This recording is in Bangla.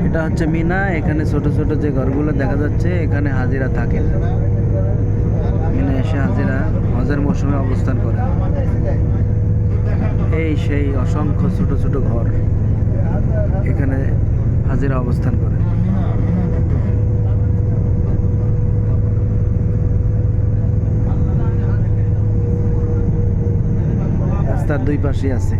এটা হচ্ছে মিনা। এখানে ছোট ছোট যে ঘরগুলো দেখা যাচ্ছে এখানে হাজিরা থাকে। মিনা এসে হাজিরা হজের মৌসুমে অবস্থান করে। এই সেই অসংখ্য ছোট ছোট ঘর এখানে হাজিরা অবস্থান করে। রাস্তার দুই পাশেই আছে।